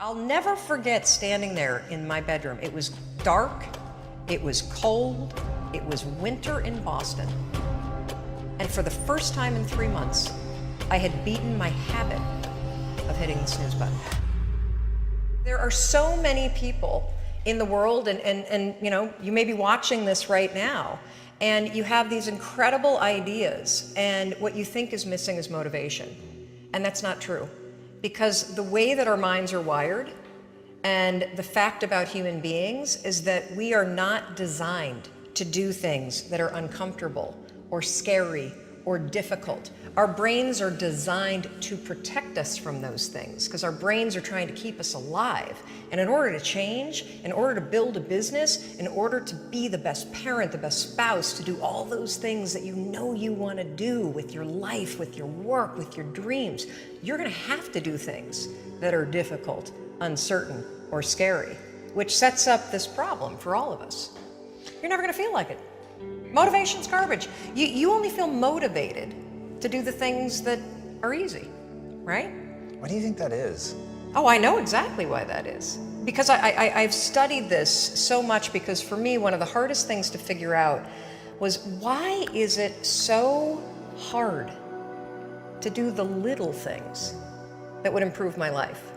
I'll never forget standing there in my bedroom. It was dark, it was cold, it was winter in Boston. And for the first time in 3 months, I had beaten my habit of hitting the snooze button. There are so many people in the world, and you know, you may be watching this right now, and you have these incredible ideas, and what you think is missing is motivation. And that's not true. Because the way that our minds are wired, and the fact about human beings, is that we are not designed to do things that are uncomfortable or scary or difficult. Our brains are designed to protect us from those things because our brains are trying to keep us alive. And in order to change, in order to build a business, in order to be the best parent, the best spouse, to do all those things that you know you want to do with your life, with your work, with your dreams, you're going to have to do things that are difficult, uncertain, or scary, which sets up this problem for all of us. You're never going to feel like it. Motivation's garbage. You only feel motivated to do the things that are easy, right? Why do you think that is? Oh, I know exactly why that is. Because I've studied this so much, because for me, one of the hardest things to figure out was, why is it so hard to do the little things that would improve my life?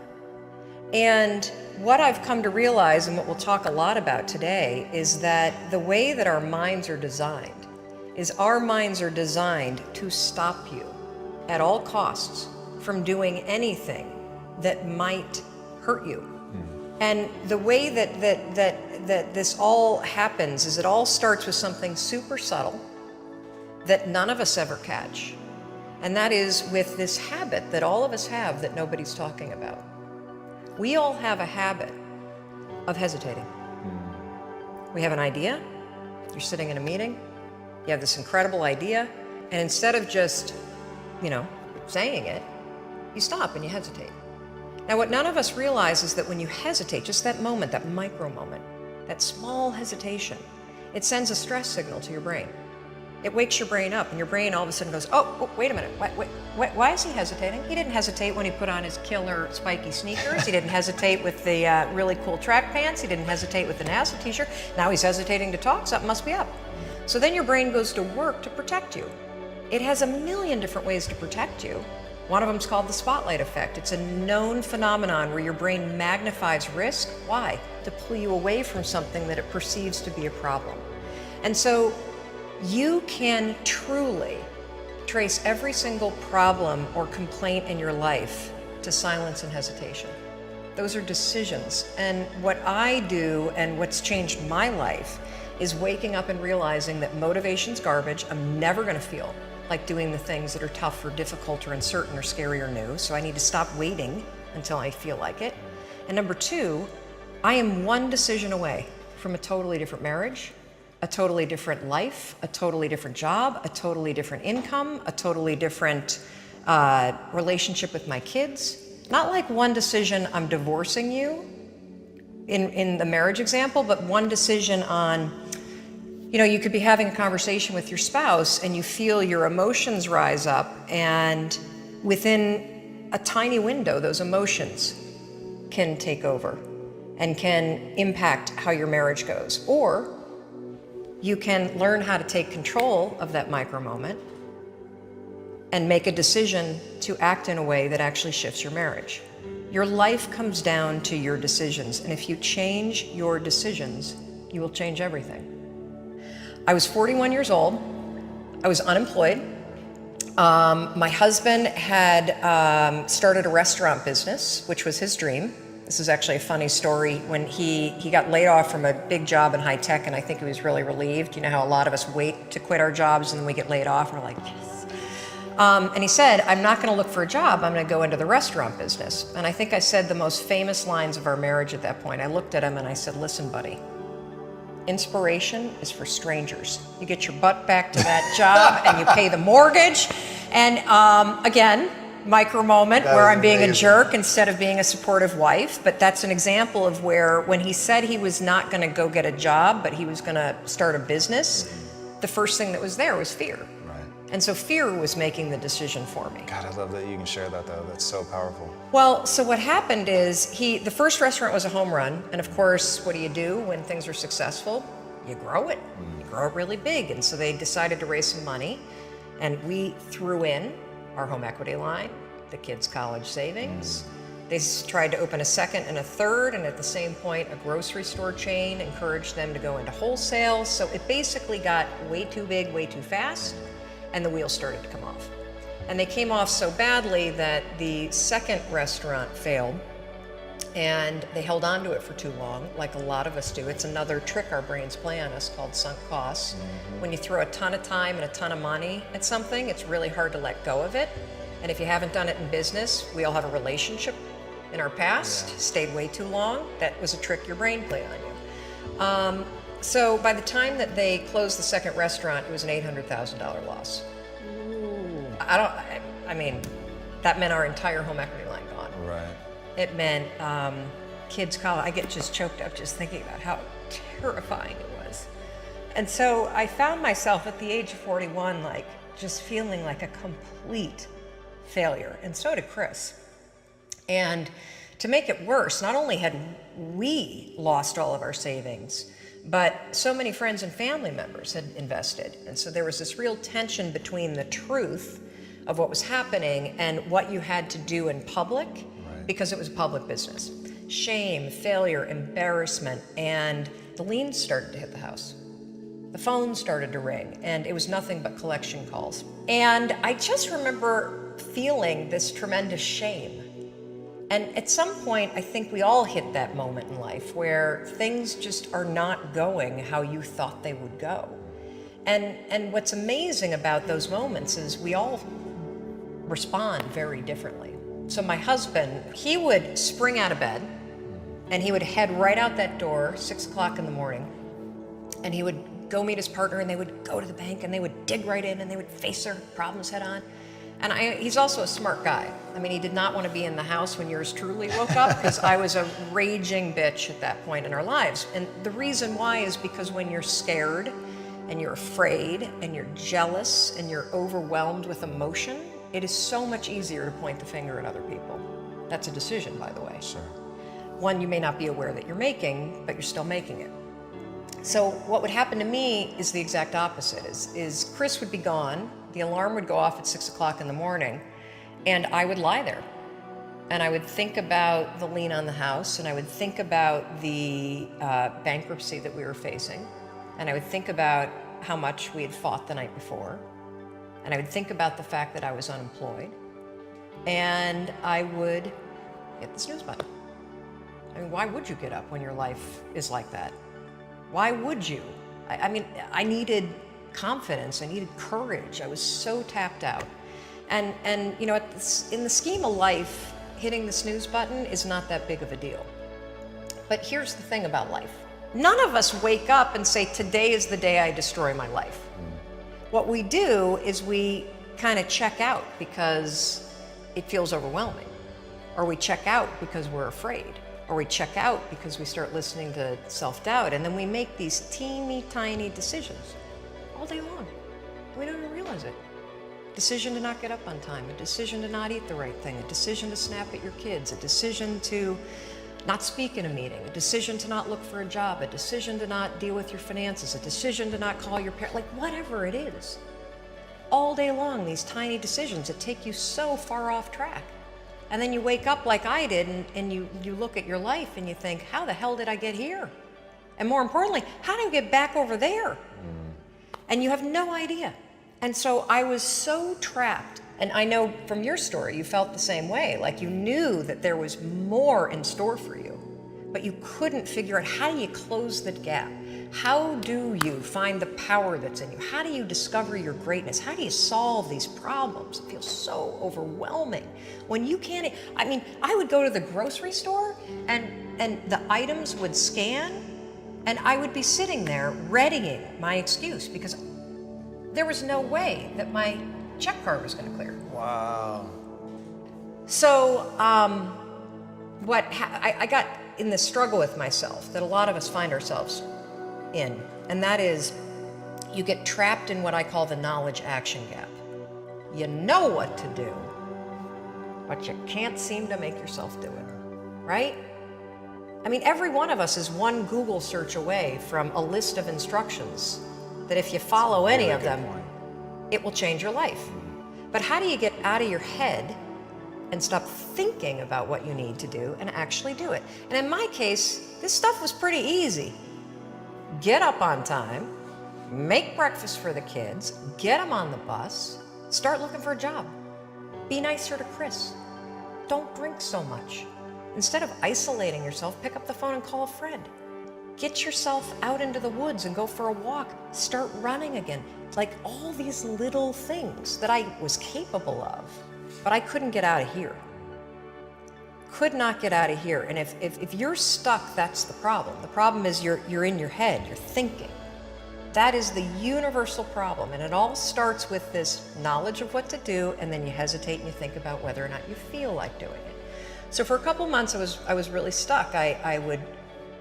And what I've come to realize, and what we'll talk a lot about today, is that the way that our minds are designed is our minds are designed to stop you at all costs from doing anything that might hurt you. And the way that this all happens is it all starts with something super subtle that none of us ever catch. And that is with this habit that all of us have that nobody's talking about. We all have a habit of hesitating. We have an idea, you're sitting in a meeting, you have this incredible idea, and instead of just, you know, saying it, you stop and you hesitate. Now, what none of us realize is that when you hesitate, just that moment, that micro moment, that small hesitation, it sends a stress signal to your brain. It wakes your brain up, and your brain all of a sudden goes, oh, wait a minute, why is he hesitating? He didn't hesitate when he put on his killer spiky sneakers. He didn't hesitate with the really cool track pants. He didn't hesitate with the NASA t-shirt. Now he's hesitating to talk, something must be up. So then your brain goes to work to protect you. It has a million different ways to protect you. One of them is called the spotlight effect. It's a known phenomenon where your brain magnifies risk. Why? To pull you away from something that it perceives to be a problem. And so you can truly trace every single problem or complaint in your life to silence and hesitation. Those are decisions. And what I do, and what's changed my life, is waking up and realizing that motivation's garbage. I'm never going to feel like doing the things that are tough or difficult or uncertain or scary or new. So I need to stop waiting until I feel like it. And number two, I am one decision away from a totally different marriage, a totally different life, a totally different job, a totally different income, a totally different relationship with my kids. Not like one decision, I'm divorcing you in the marriage example, but one decision on, you know, you could be having a conversation with your spouse and you feel your emotions rise up, and within a tiny window, those emotions can take over and can impact how your marriage goes. Or you can learn how to take control of that micro moment and make a decision to act in a way that actually shifts your marriage. Your life comes down to your decisions, and if you change your decisions, you will change everything. I was 41 years old. I was unemployed. My husband had started a restaurant business, which was his dream. This is actually a funny story. When he got laid off from a big job in high tech, and I think he was really relieved. You know how a lot of us wait to quit our jobs and then we get laid off and we're like, yes. And he said, I'm not going to look for a job, I'm going to go into the restaurant business. And I think I said the most famous lines of our marriage at that point. I looked at him and I said, listen, buddy, inspiration is for strangers. You get your butt back to that job and you pay the mortgage. And again, micro moment where I'm being a jerk instead of being a supportive wife. But that's an example of where, when he said he was not going to go get a job, but he was going to start a business, the first thing that was there was fear. And so fear was making the decision for me. God, I love that you can share that though. That's so powerful. Well, so what happened is the first restaurant was a home run. And of course, what do when things are successful? You grow it. You grow it really big. And so they decided to raise some money. And we threw in our home equity line, the kids' college savings. They tried to open a second and a third, and at the same point, a grocery store chain encouraged them to go into wholesale. So it basically got way too big, way too fast, and the wheels started to come off. And they came off so badly that the second restaurant failed, and they held on to it for too long, like a lot of us do. It's another trick our brains play on us called sunk costs. When you throw a ton of time and a ton of money at something, it's really hard to let go of it. And if you haven't done it in business, we all have a relationship in our past, stayed way too long. That was a trick your brain played on you. So by the time that they closed the second restaurant, it was an $800,000 loss. Ooh. I mean, that meant our entire home equity line gone. Right. It meant kids' college. I get just choked up just thinking about how terrifying it was. And so I found myself at the age of 41, like just feeling like a complete failure. And so did Chris. And to make it worse, not only had we lost all of our savings, but so many friends and family members had invested. And so there was this real tension between the truth of what was happening and what you had to do in public, because it was a public business. Shame, failure, embarrassment, and the liens started to hit the house. The phone started to ring, and it was nothing but collection calls. And I just remember feeling this tremendous shame. And at some point, I think we all hit that moment in life where things just are not going how you thought they would go. And what's amazing about those moments is we all respond very differently. So my husband, he would spring out of bed and he would head right out that door, 6 o'clock in the morning, and he would go meet his partner, and they would go to the bank and they would dig right in and they would face their problems head on. And he's also a smart guy. I mean, he did not want to be in the house when yours truly woke up, because I was a raging bitch at that point in our lives. And the reason why is because when you're scared and you're afraid and you're jealous and you're overwhelmed with emotion, it is so much easier to point the finger at other people. That's a decision, by the way. Sure. One you may not be aware that you're making, but you're still making it. So what would happen to me is the exact opposite. Is Chris would be gone, the alarm would go off at 6 o'clock in the morning, and I would lie there. And I would think about the lien on the house, and I would think about the bankruptcy that we were facing, and I would think about how much we had fought the night before, and I would think about the fact that I was unemployed, and I would hit the snooze button. I mean, why would you get up when your life is like that? Why would you? I mean, I needed confidence, I needed courage. I was so tapped out. And you know, in the scheme of life, hitting the snooze button is not that big of a deal. But here's the thing about life. None of us wake up and say, today is the day I destroy my life. What we do is we kind of check out because it feels overwhelming. Or we check out because we're afraid. Or we check out because we start listening to self-doubt. And then we make these teeny tiny decisions all day long. We don't even realize it. Decision to not get up on time, a decision to not eat the right thing, a decision to snap at your kids, a decision to not speak in a meeting, a decision to not look for a job, a decision to not deal with your finances, a decision to not call your parents, like whatever it is. All day long, these tiny decisions that take you so far off track. And then you wake up like I did and you look at your life and you think, how the hell did I get here? And more importantly, how do I get back over there? And you have no idea. And so I was so trapped. And I know from your story, you felt the same way. Like you knew that there was more in store for you, but you couldn't figure out, how do you close the gap? How do you find the power that's in you? How do you discover your greatness? How do you solve these problems? It feels so overwhelming when you can't. I mean, I would go to the grocery store and the items would scan and I would be sitting there readying my excuse because there was no way that my check card was going to clear. Wow. So I got in this struggle with myself that a lot of us find ourselves in, and that is you get trapped in what I call the knowledge action gap. You know what to do, but you can't seem to make yourself do it, right? I mean, every one of us is one Google search away from a list of instructions that if you follow any of them, it will change your life. But how do you get out of your head and stop thinking about what you need to do and actually do it? And in my case, this stuff was pretty easy. Get up on time, make breakfast for the kids, get them on the bus, start looking for a job. Be nicer to Chris. Don't drink so much. Instead of isolating yourself, pick up the phone and call a friend. Get yourself out into the woods and go for a walk. Start running again. Like all these little things that I was capable of, but I couldn't get out of here. Could not get out of here. And if you're stuck, that's the problem. The problem is you're in your head, you're thinking. That is the universal problem. And it all starts with this knowledge of what to do, and then you hesitate and you think about whether or not you feel like doing it. So for a couple months, I was really stuck.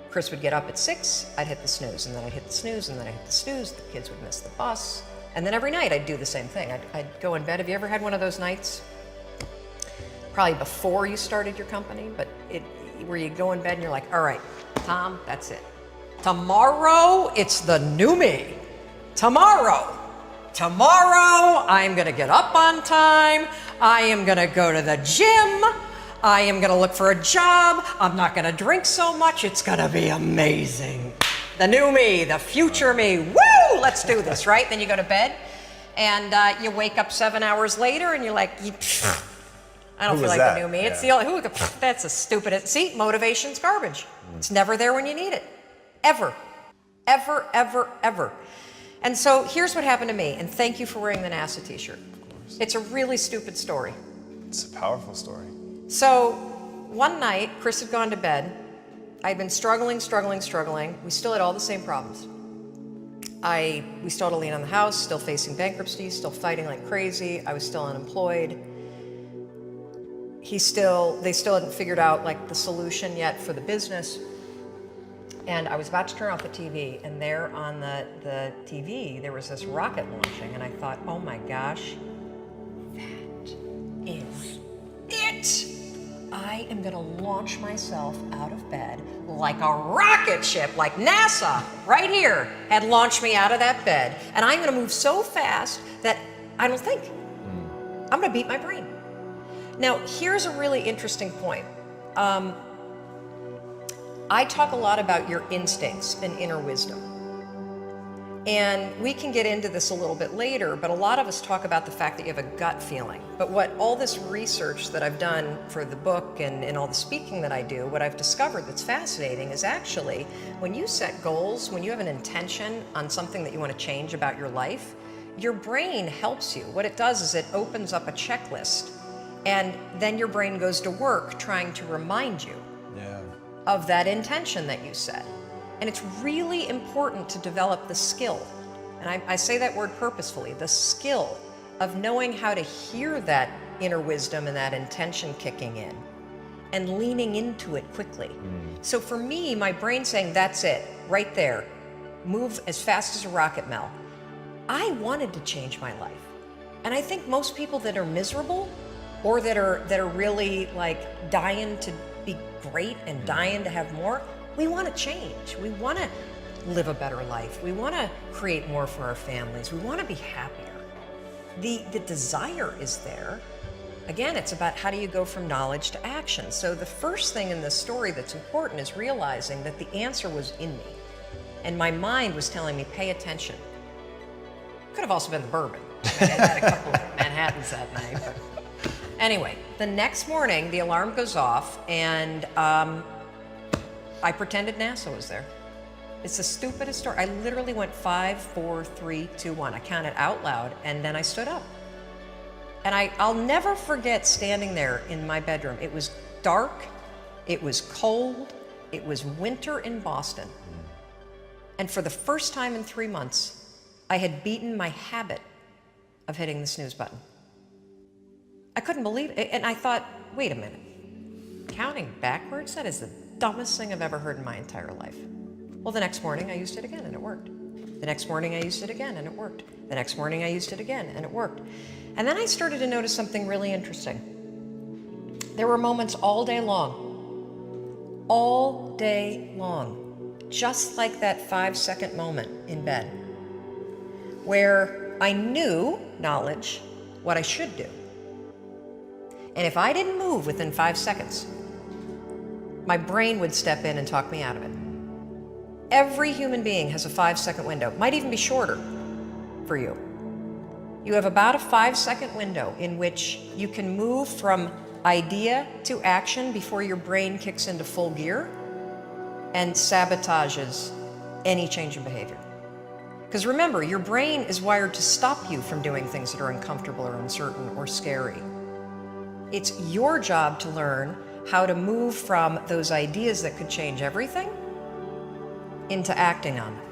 Chris would get up at 6, I'd hit the snooze, and then I'd hit the snooze, and then I'd hit the snooze, the kids would miss the bus. And then every night I'd do the same thing. I'd go in bed. Have you ever had one of those nights? Probably before you started your company, but where you go in bed and you're like, all right, Tom, that's it. Tomorrow, it's the new me. Tomorrow, I'm gonna get up on time. I am gonna go to the gym. I am gonna look for a job. I'm not gonna drink so much. It's gonna be amazing. The new me, the future me. Woo! Let's do this, right? Then you go to bed, and you wake up 7 hours later, and you're like, I don't feel like the new me. It's the only, that's a stupid, see, motivation's garbage. It's never there when you need it. Ever. Ever, ever, ever. And so here's what happened to me, and thank you for wearing the NASA t-shirt. It's a really stupid story. It's a powerful story. So one night, Chris had gone to bed. I'd been struggling. We still had all the same problems. We still had a lien on the house, still facing bankruptcy, still fighting like crazy. I was still unemployed. They still hadn't figured out like the solution yet for the business. And I was about to turn off the TV, and there on the TV, there was this rocket launching, and I thought, oh my gosh, that is it. I am gonna launch myself out of bed like a rocket ship, like NASA, right here, had launched me out of that bed. And I'm gonna move so fast that I don't think. I'm gonna beat my brain. Now, here's a really interesting point. I talk a lot about your instincts and inner wisdom. And we can get into this a little bit later, but a lot of us talk about the fact that you have a gut feeling. But what all this research that I've done for the book and all the speaking that I do, what I've discovered that's fascinating is actually when you set goals, when you have an intention on something that you want to change about your life, your brain helps you. What it does is it opens up a checklist, and then your brain goes to work trying to remind you of that intention that you set. And it's really important to develop the skill, and I say that word purposefully, the skill of knowing how to hear that inner wisdom and that intention kicking in and leaning into it quickly. So for me, my brain saying, that's it, right there, move as fast as a rocket, Mel. I wanted to change my life. And I think most people that are miserable or that are really like dying to be great and dying to have more, we want to change. We want to live a better life. We want to create more for our families. We want to be happier. The desire is there. Again, it's about how do you go from knowledge to action. So the first thing in this story that's important is realizing that the answer was in me. And my mind was telling me, pay attention. Could have also been the bourbon. I had a couple of Manhattans that night. But anyway, the next morning, the alarm goes off, and I pretended NASA was there. It's the stupidest story. I literally went 5, 4, 3, 2, 1. I counted out loud, and then I stood up. And I'll never forget standing there in my bedroom. It was dark, it was cold, it was winter in Boston. And for the first time in 3 months, I had beaten my habit of hitting the snooze button. I couldn't believe it, and I thought, wait a minute. Counting backwards? That is the dumbest thing I've ever heard in my entire life. Well, the next morning I used it again and it worked. The next morning I used it again and it worked. The next morning I used it again and it worked. And then I started to notice something really interesting. There were moments all day long, just like that 5-second moment in bed, where I knew, knowledge, what I should do. And if I didn't move within 5 seconds, my brain would step in and talk me out of it. Every human being has a 5-second window, might even be shorter for you. You have about a 5-second window in which you can move from idea to action before your brain kicks into full gear and sabotages any change in behavior. Because remember, your brain is wired to stop you from doing things that are uncomfortable or uncertain or scary. It's your job to learn how to move from those ideas that could change everything into acting on them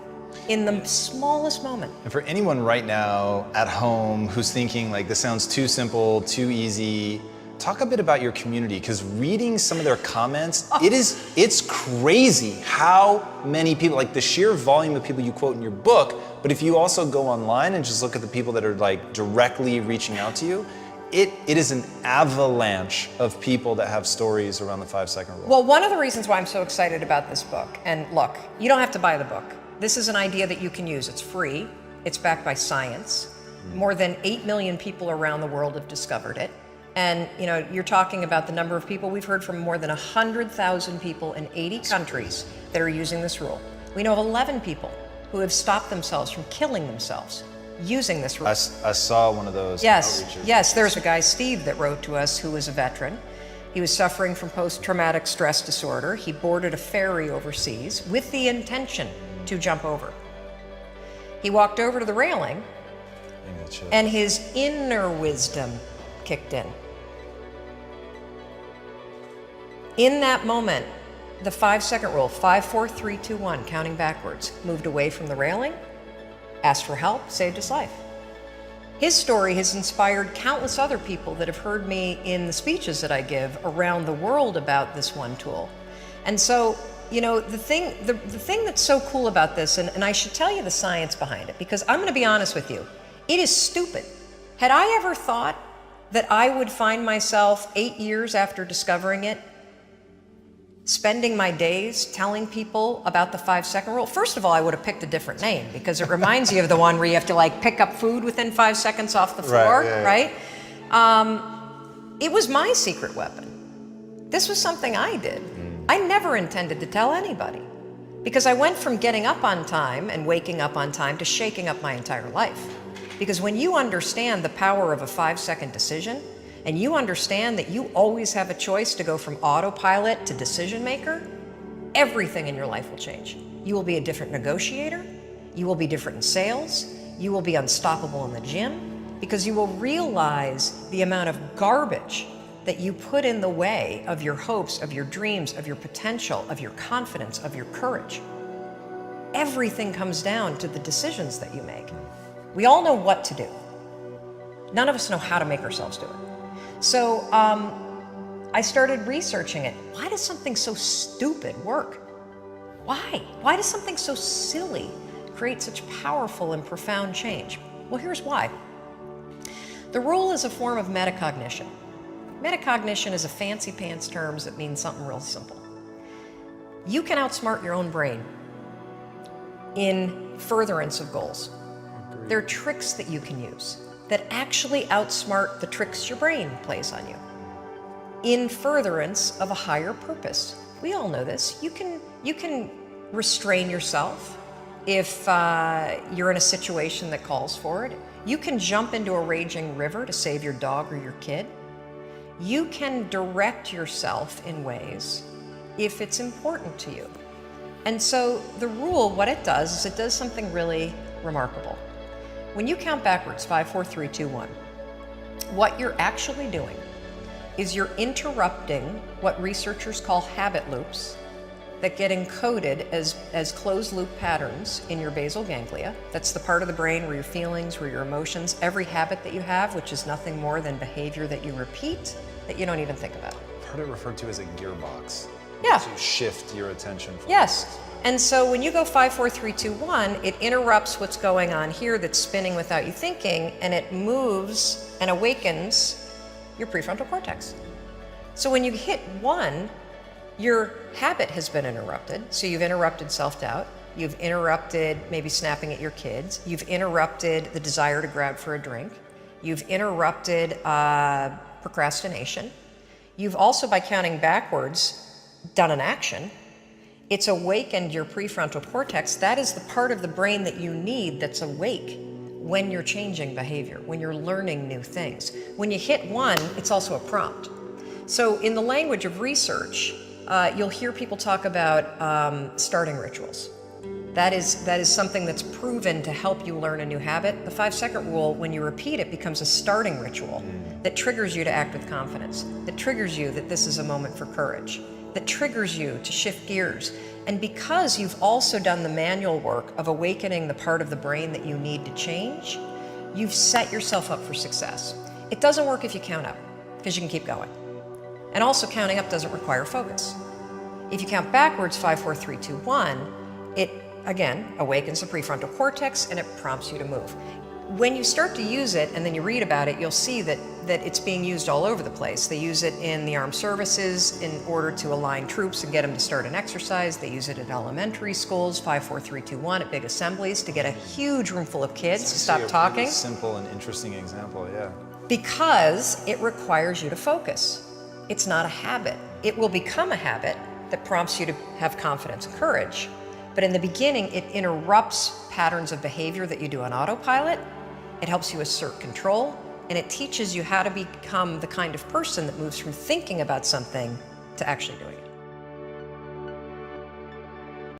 in the smallest moment. And for anyone right now at home who's thinking like, this sounds too simple, too easy, talk a bit about your community, because reading some of their comments, it's crazy how many people, like the sheer volume of people you quote in your book, but if you also go online and just look at the people that are like directly reaching out to you, it is an avalanche of people that have stories around the 5-second rule. Well, one of the reasons why I'm so excited about this book, and look, you don't have to buy the book. This is an idea that you can use. It's free. It's backed by science. More than 8 million people around the world have discovered it. And you know, you're talking about the number of people. We've heard from more than 100,000 people in 80 countries that are using this rule. We know of 11 people who have stopped themselves from killing themselves using this rule. I saw one of those outreaches. Yes, there's a guy, Steve, that wrote to us who was a veteran. He was suffering from post-traumatic stress disorder. He boarded a ferry overseas with the intention to jump over. He walked over to the railing and his inner wisdom kicked in. In that moment, the 5-second rule, 5, 4, 3, 2, 1, counting backwards, moved away from the railing, asked for help, saved his life. His story has inspired countless other people that have heard me in the speeches that I give around the world about this one tool. And so, you know, the thing that's so cool about this, and I should tell you the science behind it, because I'm going to be honest with you, it is stupid. Had I ever thought that I would find myself 8 years after discovering it, spending my days telling people about the 5-second rule? First of all, I would have picked a different name, because it reminds you of the one where you have to like pick up food within 5 seconds off the floor, right? It was my secret weapon. This was something I did. I never intended to tell anybody, because I went from getting up on time and waking up on time to shaking up my entire life. Because when you understand the power of a 5-second decision, and you understand that you always have a choice to go from autopilot to decision maker, everything in your life will change. You will be a different negotiator, you will be different in sales, you will be unstoppable in the gym, because you will realize the amount of garbage that you put in the way of your hopes, of your dreams, of your potential, of your confidence, of your courage. Everything comes down to the decisions that you make. We all know what to do. None of us know how to make ourselves do it. So I started researching it. Why does something so stupid work? Why? Why does something so silly create such powerful and profound change? Well, here's why. The rule is a form of metacognition. Metacognition is a fancy pants term that means something real simple. You can outsmart your own brain in furtherance of goals. There are tricks that you can use that actually outsmart the tricks your brain plays on you in furtherance of a higher purpose. We all know this. You can restrain yourself if you're in a situation that calls for it. You can jump into a raging river to save your dog or your kid. You can direct yourself in ways if it's important to you. And so the rule, what it does is it does something really remarkable. When you count backwards, 5, 4, 3, 2, 1, what you're actually doing is you're interrupting what researchers call habit loops that get encoded as closed loop patterns in your basal ganglia. That's the part of the brain where your feelings, where your emotions, every habit that you have, which is nothing more than behavior that you repeat that you don't even think about. I've heard it referred to as a gearbox. Yeah. To shift your attention from Yes. And so when you go 5, 4, 3, 2, 1, it interrupts what's going on here that's spinning without you thinking, and it moves and awakens your prefrontal cortex. So when you hit 1, your habit has been interrupted. So you've interrupted self-doubt. You've interrupted maybe snapping at your kids. You've interrupted the desire to grab for a drink. You've interrupted procrastination. You've also, by counting backwards, done an action. It's awakened your prefrontal cortex. That is the part of the brain that you need that's awake when you're changing behavior, when you're learning new things. When you hit 1, it's also a prompt. So in the language of research, you'll hear people talk about starting rituals. That is something that's proven to help you learn a new habit. The 5-second rule, when you repeat it, becomes a starting ritual that triggers you to act with confidence, that triggers you that this is a moment for courage, that triggers you to shift gears. And because you've also done the manual work of awakening the part of the brain that you need to change, you've set yourself up for success. It doesn't work if you count up, because you can keep going. And also counting up doesn't require focus. If you count backwards, 5, 4, 3, 2, 1, it again awakens the prefrontal cortex and it prompts you to move. When you start to use it and then you read about it, you'll see that it's being used all over the place. They use it in the armed services in order to align troops and get them to start an exercise. They use it at elementary schools, 5, 4, 3, 2, 1, at big assemblies to get a huge room full of kids to stop talking. A simple and interesting example, yeah. Because it requires you to focus. It's not a habit. It will become a habit that prompts you to have confidence and courage. But in the beginning, it interrupts patterns of behavior that you do on autopilot. It helps you assert control, and it teaches you how to become the kind of person that moves from thinking about something to actually doing it.